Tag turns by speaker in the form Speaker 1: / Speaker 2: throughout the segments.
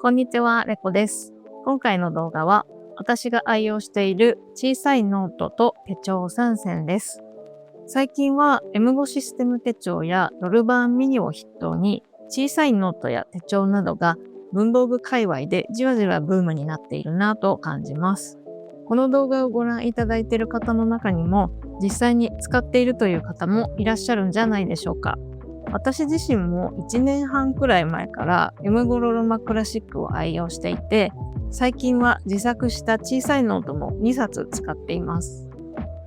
Speaker 1: こんにちは、レコです。今回の動画は私が愛用している小さいノートと手帳3選です。最近は M5 システム手帳やドルバーンミニを筆頭に小さいノートや手帳などが文房具界隈でじわじわブームになっているなと感じます。この動画をご覧いただいている方の中にも実際に使っているという方もいらっしゃるんじゃないでしょうか。私自身も1年半くらい前から M5 ロロマクラシックを愛用していて、最近は自作した小さいノートも2冊使っています。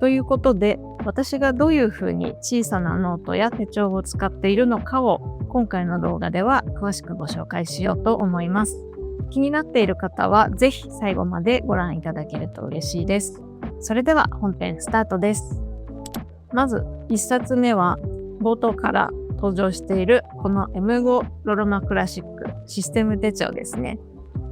Speaker 1: ということで、私がどういうふうに小さなノートや手帳を使っているのかを今回の動画では詳しくご紹介しようと思います。気になっている方はぜひ最後までご覧いただけると嬉しいです。それでは本編スタートです。まず1冊目は冒頭から登場しているこの M5 ロロマクラシックシステム手帳ですね。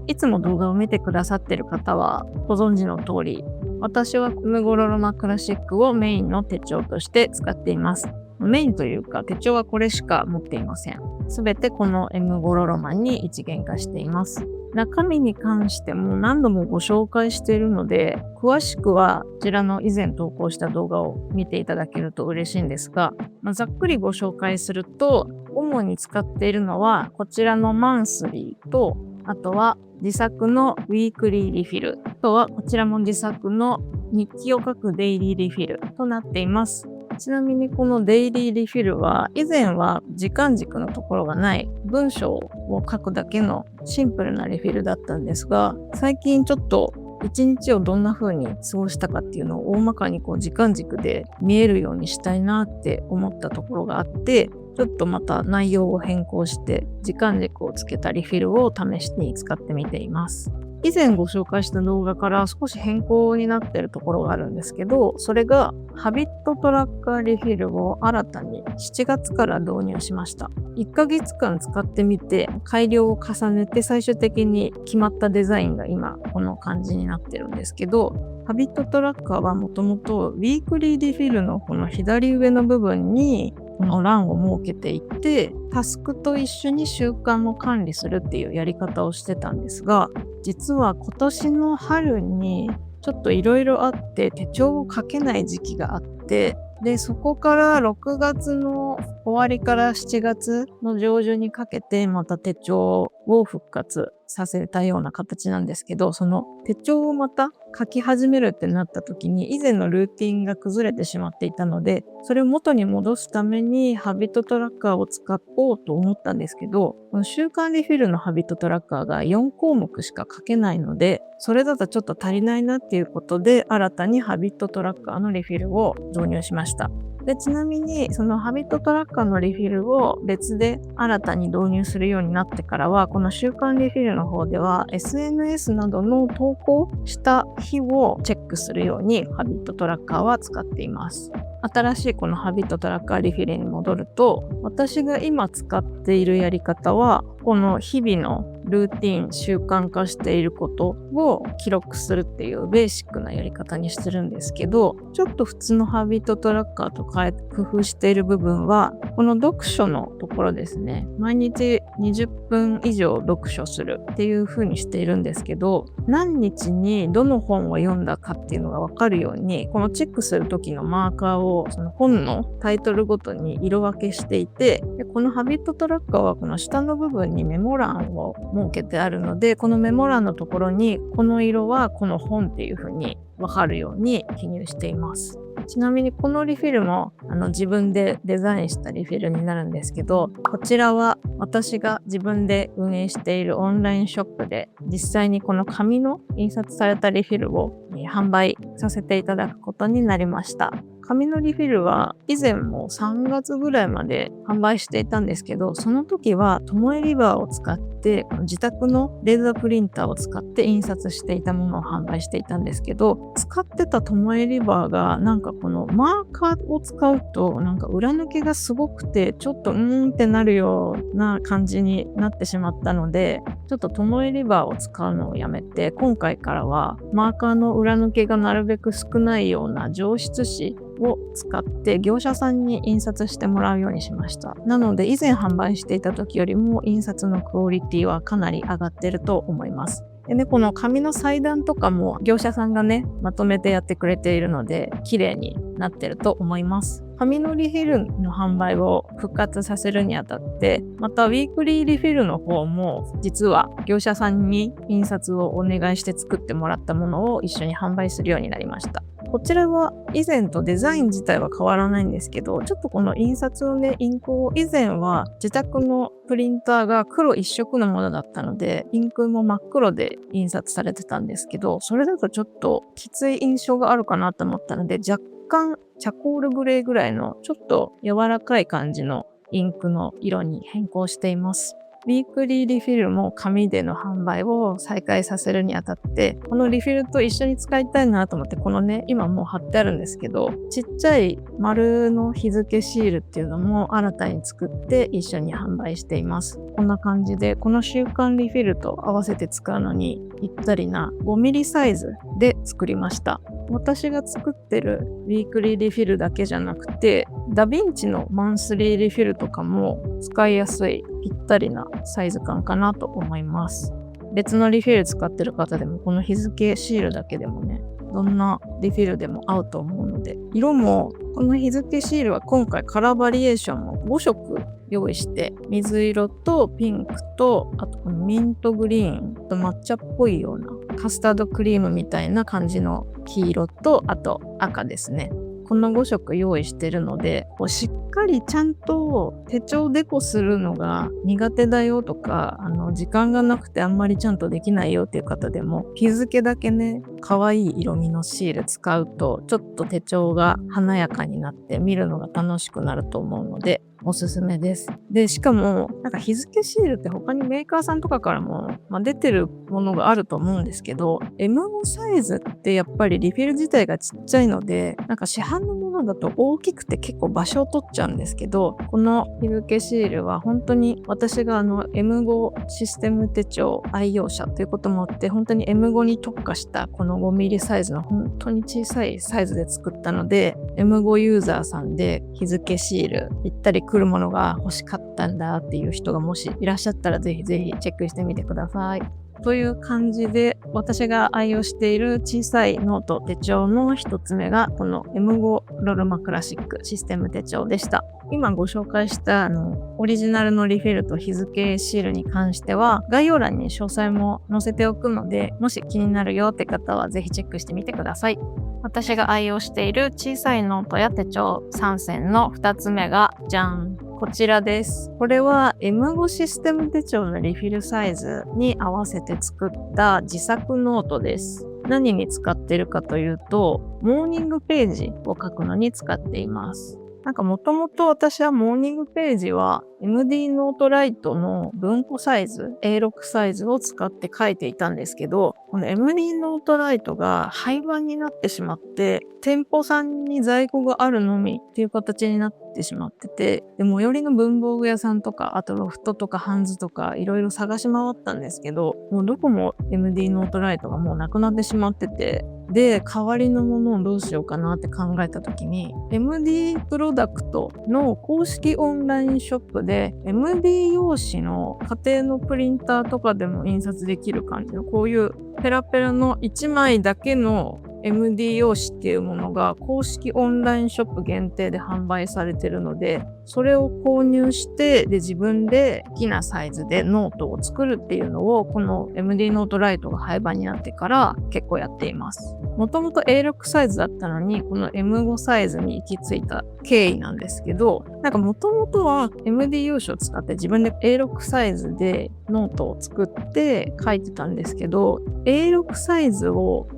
Speaker 1: いつも動画を見てくださっている方はご存知の通り、私は M5 ロロマクラシックをメインの手帳として使っています。メインというか手帳はこれしか持っていません。すべてこの M5 ロロマンに一元化しています。中身に関しても何度もご紹介しているので、詳しくはこちらの以前投稿した動画を見ていただけると嬉しいんですが、ざっくりご紹介すると、主に使っているのはこちらのマンスリーと、あとは自作のウィークリーリフィル、あとはこちらも自作の日記を書くデイリーリフィルとなっています。ちなみにこのデイリーリフィルは以前は時間軸のところがない文章を書くだけのシンプルなリフィルだったんですが、最近ちょっと一日をどんな風に過ごしたかっていうのを大まかに時間軸で見えるようにしたいなって思ったところがあって、ちょっとまた内容を変更して時間軸をつけたリフィルを試しに使ってみています。以前ご紹介した動画から少し変更になっているところがあるんですけど、それがハビットトラッカーリフィルを新たに7月から導入しました。1ヶ月間使ってみて改良を重ねて最終的に決まったデザインが今この感じになってるんですけど、ハビットトラッカーはもともとウィークリーリフィルのこの左上の部分にこの欄を設けていて、タスクと一緒に習慣を管理するっていうやり方をしてたんですが、実は今年の春にちょっといろいろあって手帳を書けない時期があって、でそこから6月の終わりから7月の上旬にかけてまた手帳を復活させたような形なんですけど、その手帳をまた書き始めるってなった時に以前のルーティンが崩れてしまっていたので、それを元に戻すためにハビットトラッカーを使おうと思ったんですけど、この週間リフィルのハビットトラッカーが4項目しか書けないので、それだとちょっと足りないなっていうことで新たにハビットトラッカーのリフィルを導入しました。でちなみにそのハビットトラッカーのリフィルを別で新たに導入するようになってからは、この週間リフィルの方では SNS などの投稿した日をチェックするようにハビットトラッカーは使っています。新しいこのハビットトラッカーリフィルに戻ると、私が今使っているやり方はこの日々のルーティン習慣化していることを記録するっていうベーシックなやり方にしてるんですけど、ちょっと普通のハビットトラッカーと工夫している部分はこの読書のところですね。毎日20分以上読書するっていう風にしているんですけど、何日にどの本を読んだかっていうのが分かるように、このチェックする時のマーカーをその本のタイトルごとに色分けしていて、でこのハビットトラッカーはこの下の部分にメモ欄を設けてあるので、このメモ欄のところにこの色はこの本っていう風に分かるように記入しています。ちなみにこのリフィルも自分でデザインしたリフィルになるんですけど、こちらは私が自分で運営しているオンラインショップで実際にこの紙の印刷されたリフィルを販売させていただくことになりました。紙のリフィルは以前も3月ぐらいまで販売していたんですけど、その時はトモエリバーを使って自宅のレーザープリンターを使って印刷していたものを販売していたんですけど、使ってたトモエリバーがなんかこのマーカーを使うとなんか裏抜けがすごくてちょっとってなるような感じになってしまったので、ちょっとトモエリバーを使うのをやめて、今回からはマーカーの裏抜けがなるべく少ないような上質紙を使って業者さんに印刷してもらうようにしました。なので以前販売していた時よりも印刷のクオリティはかなり上がってると思います。でね、この紙の裁断とかも業者さんがね、まとめてやってくれているので、綺麗になってると思います。紙のリフィルの販売を復活させるにあたって、またウィークリーリフィルの方も、実は業者さんに印刷をお願いして作ってもらったものを一緒に販売するようになりました。こちらは以前とデザイン自体は変わらないんですけど、ちょっとこの印刷のね、インクを以前は自宅のプリンターが黒一色のものだったので、インクも真っ黒で印刷されてたんですけど、それだとちょっときつい印象があるかなと思ったので、若干チャコールグレーぐらいのちょっと柔らかい感じのインクの色に変更しています。ウィークリーリフィルも紙での販売を再開させるにあたって、このリフィルと一緒に使いたいなと思って、このね、今もう貼ってあるんですけど、ちっちゃい丸の日付シールっていうのも新たに作って一緒に販売しています。こんな感じで、この週刊リフィルと合わせて使うのにぴったりな 5mm サイズで作りました。私が作ってるウィークリーリフィルだけじゃなくて、ダヴィンチのマンスリーリフィルとかも使いやすいぴったりなサイズ感かなと思います。別のリフィル使ってる方でもこの日付シールだけでもね、どんなリフィルでも合うと思うので、色もこの日付シールは今回カラーバリエーションも5色用意して、水色とピンクと、あとこのミントグリーンと抹茶っぽいようなカスタードクリームみたいな感じの黄色と、あと赤ですね。この5色用意してるので、しっかりちゃんと手帳デコするのが苦手だよとか、時間がなくてあんまりちゃんとできないよっていう方でも、日付だけね、可愛い色味のシール使うと、ちょっと手帳が華やかになって見るのが楽しくなると思うので、おすすめです。で、しかも、なんか日付シールって他にメーカーさんとかからも、出てるものがあると思うんですけど、M5 サイズってやっぱりリフィル自体がちっちゃいので、なんか市販のものだと大きくて結構場所を取っちゃうんですけど、この日付シールは本当に私がM5 システム手帳愛用者ということもあって、本当に M5 に特化したこの 5mm サイズの本当に小さいサイズで作ったので、M5 ユーザーさんで日付シールぴったり来るものが欲しかったんだっていう人がもしいらっしゃったらぜひぜひチェックしてみてください。という感じで私が愛用している小さいノート手帳の一つ目がこの M5 ロルマクラシックシステム手帳でした。今ご紹介したオリジナルのリフィルと日付シールに関しては概要欄に詳細も載せておくので、もし気になるよって方はぜひチェックしてみてください。私が愛用している小さいノートや手帳3選の2つ目がじゃん、こちらです。これは M5 システム手帳のリフィルサイズに合わせて作った自作ノートです。何に使っているかというと、モーニングページを書くのに使っています。なんかもともと私はモーニングページは MD ノートライトの文庫サイズ、A6 サイズを使って書いていたんですけど、この MD ノートライトが廃盤になってしまって、店舗さんに在庫があるのみっていう形になってしまってて、で最寄りの文房具屋さんとか、あとロフトとかハンズとかいろいろ探し回ったんですけど、もうどこも MD ノートライトがもうなくなってしまってて、で、代わりのものをどうしようかなって考えたときに、MD プロダクトの公式オンラインショップで MD 用紙の家庭のプリンターとかでも印刷できる感じのこういうペラペラの1枚だけのMD 用紙っていうものが公式オンラインショップ限定で販売されてるので、それを購入してで自分で好きなサイズでノートを作るっていうのをこの MD ノートライトが廃盤になってから結構やっています。もともと A6 サイズだったのにこの M5 サイズに行き着いた経緯なんですけど、なんかもともとは MD 用紙を使って自分で A6 サイズでノートを作って書いてたんですけど、A6 サイズ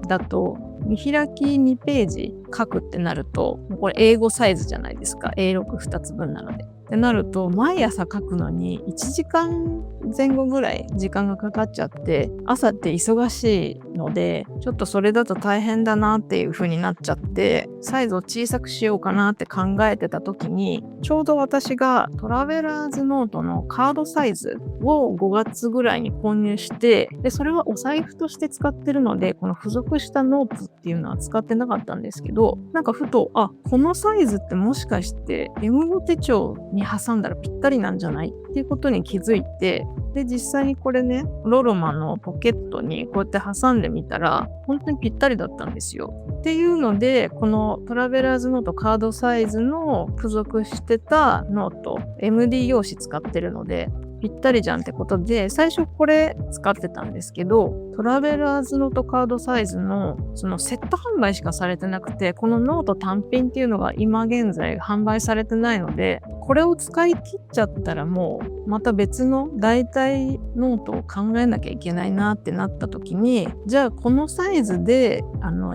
Speaker 1: だと見開き2ページ書くってなると、もうこれ英語サイズじゃないですか。A62 つ分なので。ってなると、毎朝書くのに1時間前後ぐらい時間がかかっちゃって、朝って忙しいので、ちょっとそれだと大変だなっていう風になっちゃって、サイズを小さくしようかなって考えてた時に、ちょうど私がトラベラーズノートのカードサイズを5月ぐらいに購入して、で、それはお財布として使ってるので、この付属したノートっていうのは使ってなかったんですけど、なんかふと、このサイズってもしかして M5 手帳に挟んだらぴったりなんじゃないっていうことに気づいて、で、実際にこれね、ロロマのポケットにこうやって挟んでみたら、本当にぴったりだったんですよ。っていうので、このトラベラーズノートカードサイズの付属してたノート、MD 用紙使ってるので、ぴったりじゃんってことで、最初これ使ってたんですけど、トラベラーズノートカードサイズのそのセット販売しかされてなくて、このノート単品っていうのが今現在販売されてないので、これを使い切っちゃったらもうまた別の代替ノートを考えなきゃいけないなってなった時に、じゃあこのサイズで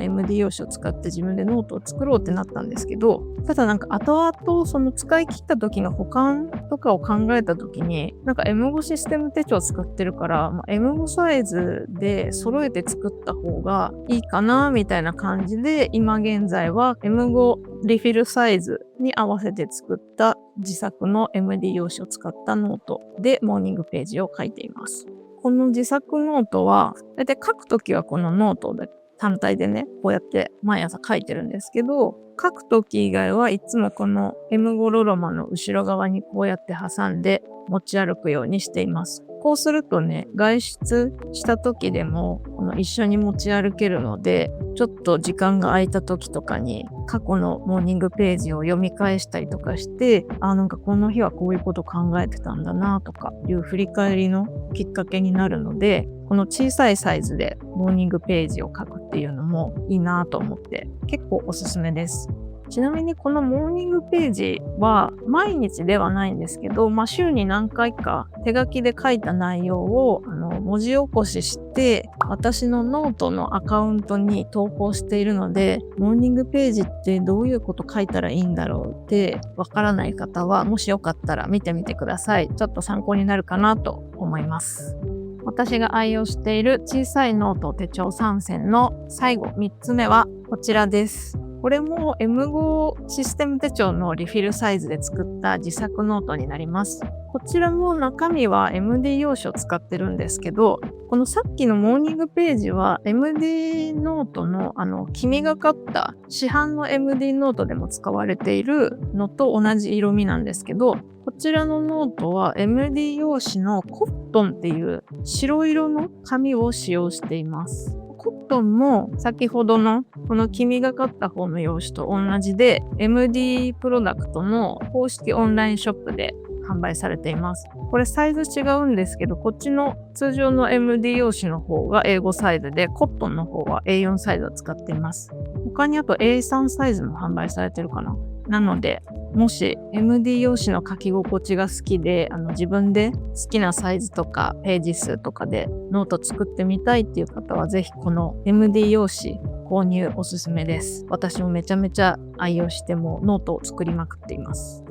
Speaker 1: MD 用紙を使って自分でノートを作ろうってなったんですけど、ただなんか後々その使い切った時の保管とかを考えた時に、なんか M5 システム手帳を使ってるから、M5 サイズで揃えて作った方がいいかなみたいな感じで、今現在は M5 リフィルサイズに合わせて作った自作の MD 用紙を使ったノートでモーニングページを書いています。この自作ノートは、だいたい書くときはこのノートで単体でね、こうやって毎朝書いてるんですけど、書くとき以外はいつもこの M5 ロロマの後ろ側にこうやって挟んで持ち歩くようにしています。こうするとね、外出した時でも一緒に持ち歩けるので、ちょっと時間が空いた時とかに過去のモーニングページを読み返したりとかして、なんかこの日はこういうこと考えてたんだなとかいう振り返りのきっかけになるので、この小さいサイズでモーニングページを書くっていうのもいいなと思って結構おすすめです。ちなみにこのモーニングページは毎日ではないんですけど、週に何回か手書きで書いた内容を文字起こしして私のノートのアカウントに投稿しているので、モーニングページってどういうこと書いたらいいんだろうってわからない方は、もしよかったら見てみてください。ちょっと参考になるかなと思います。私が愛用している小さいノート手帳3選の最後3つ目はこちらです。これも M5 システム手帳のリフィルサイズで作った自作ノートになります。こちらも中身は MD 用紙を使ってるんですけど、このさっきのモーニングページは MD ノートの黄みがかった市販の MD ノートでも使われているのと同じ色味なんですけど、こちらのノートは MD 用紙のコットンっていう白色の紙を使用しています。コットンも先ほどのこの黄みがかった方の用紙と同じで MD プロダクトの公式オンラインショップで販売されています。これサイズ違うんですけど、こっちの通常の MD 用紙の方が A5 サイズで、コットンの方は A4 サイズを使っています。他にあと A3 サイズも販売されてるかな。なので、もし MD 用紙の書き心地が好きで、自分で好きなサイズとかページ数とかでノート作ってみたいっていう方は、ぜひこの MD 用紙購入おすすめです。私もめちゃめちゃ愛用してもノートを作りまくっています。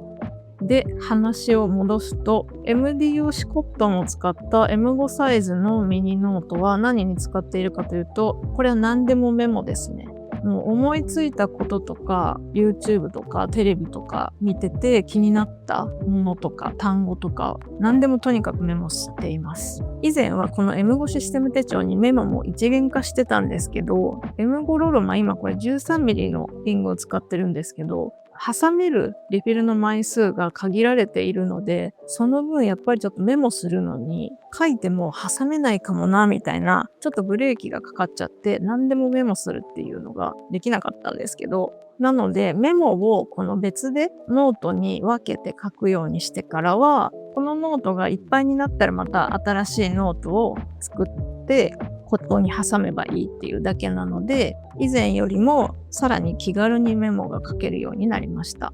Speaker 1: で、話を戻すと、MD 用紙コットンを使った M5 サイズのミニノートは何に使っているかというと、これは何でもメモですね。もう思いついたこととか YouTube とかテレビとか見てて気になったものとか単語とか何でもとにかくメモしています。以前はこの M5 システム手帳にメモも一元化してたんですけど、 M5 ロロマ今これ 13mm のリングを使ってるんですけど、挟めるリフィルの枚数が限られているので、その分やっぱりちょっとメモするのに書いても挟めないかもなみたいな、ちょっとブレーキがかかっちゃって何でもメモするっていうのができなかったんですけど、なのでメモをこの別でノートに分けて書くようにしてからは、このノートがいっぱいになったらまた新しいノートを作ってここに挟めばいいっていうだけなので、以前よりもさらに気軽にメモが書けるようになりました。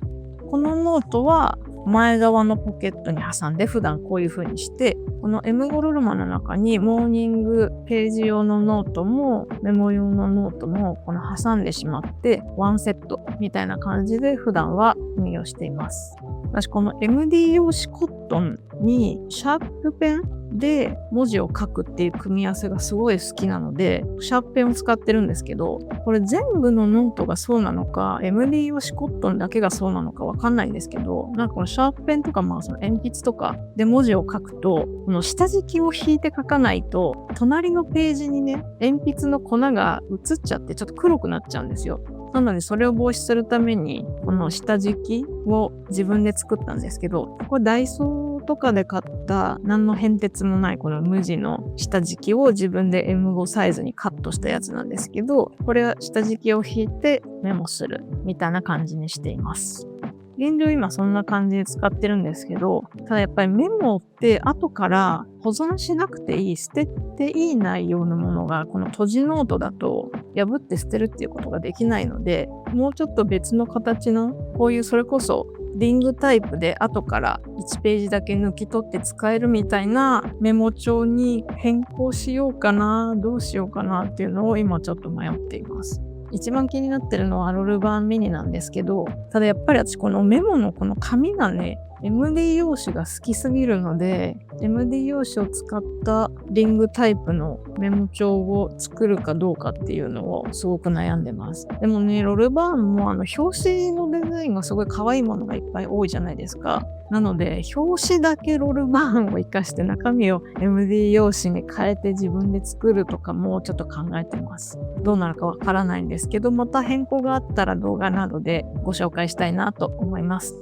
Speaker 1: このノートは前側のポケットに挟んで普段こういう風にしてこの M5 ロルマの中にモーニングページ用のノートもメモ用のノートもこの挟んでしまってワンセットみたいな感じで普段は運用しています。私この MD 用紙コットンにシャープペンで文字を書くっていう組み合わせがすごい好きなので、シャープペンを使ってるんですけど、これ全部のノートがそうなのか、MD 用紙コットンだけがそうなのかわかんないんですけど、なんかこのシャープペンとかその鉛筆とかで文字を書くと、この下敷きを引いて書かないと、隣のページにね、鉛筆の粉が移っちゃってちょっと黒くなっちゃうんですよ。なのでそれを防止するためにこの下敷きを自分で作ったんですけど、これダイソーとかで買った何の変哲もないこの無地の下敷きを自分で M5 サイズにカットしたやつなんですけど、これは下敷きを引いてメモするみたいな感じにしています。現状今そんな感じで使ってるんですけど、ただやっぱりメモって後から保存しなくていい、捨てていい内容のものがこの閉じノートだと破って捨てるっていうことができないので、もうちょっと別の形のこういうそれこそリングタイプで後から1ページだけ抜き取って使えるみたいなメモ帳に変更しようかな、どうしようかなっていうのを今ちょっと迷っています。一番気になってるのはロルバーンミニなんですけど、ただやっぱり私このメモのこの紙がね、MD 用紙が好きすぎるので、MD 用紙を使ったリングタイプのメモ帳を作るかどうかっていうのをすごく悩んでます。でもね、ロルバーンも表紙のデザインがすごい可愛いものがいっぱい多いじゃないですか。なので、表紙だけロルバーンを活かして中身を MD 用紙に変えて自分で作るとかもちょっと考えてます。どうなるかわからないんですけど、また変更があったら動画などでご紹介したいなと思います。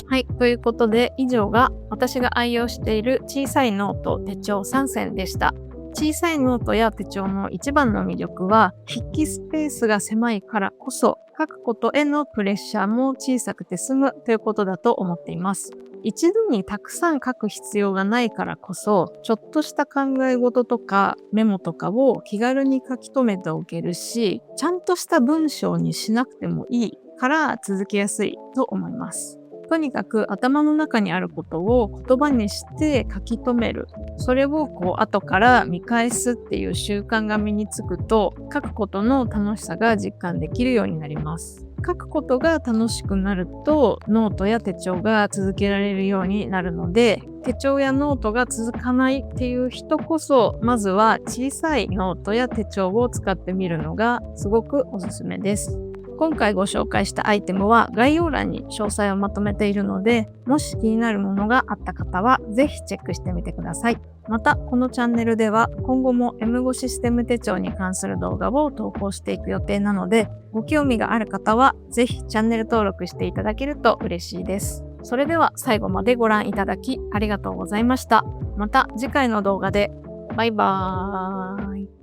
Speaker 1: はい。ということで、以上が私が愛用している小さいノート手帳3選でした。小さいノートや手帳の一番の魅力は、筆記スペースが狭いからこそ、書くことへのプレッシャーも小さくて済むということだと思っています。一度にたくさん書く必要がないからこそ、ちょっとした考え事とかメモとかを気軽に書き留めておけるし、ちゃんとした文章にしなくてもいいから続けやすいと思います。とにかく頭の中にあることを言葉にして書き留める。それを後から見返すっていう習慣が身につくと、書くことの楽しさが実感できるようになります。書くことが楽しくなると、ノートや手帳が続けられるようになるので、手帳やノートが続かないっていう人こそ、まずは小さいノートや手帳を使ってみるのがすごくおすすめです。今回ご紹介したアイテムは概要欄に詳細をまとめているので、もし気になるものがあった方はぜひチェックしてみてください。また、このチャンネルでは今後も M5 システム手帳に関する動画を投稿していく予定なので、ご興味がある方はぜひチャンネル登録していただけると嬉しいです。それでは最後までご覧いただきありがとうございました。また次回の動画で。バイバーイ。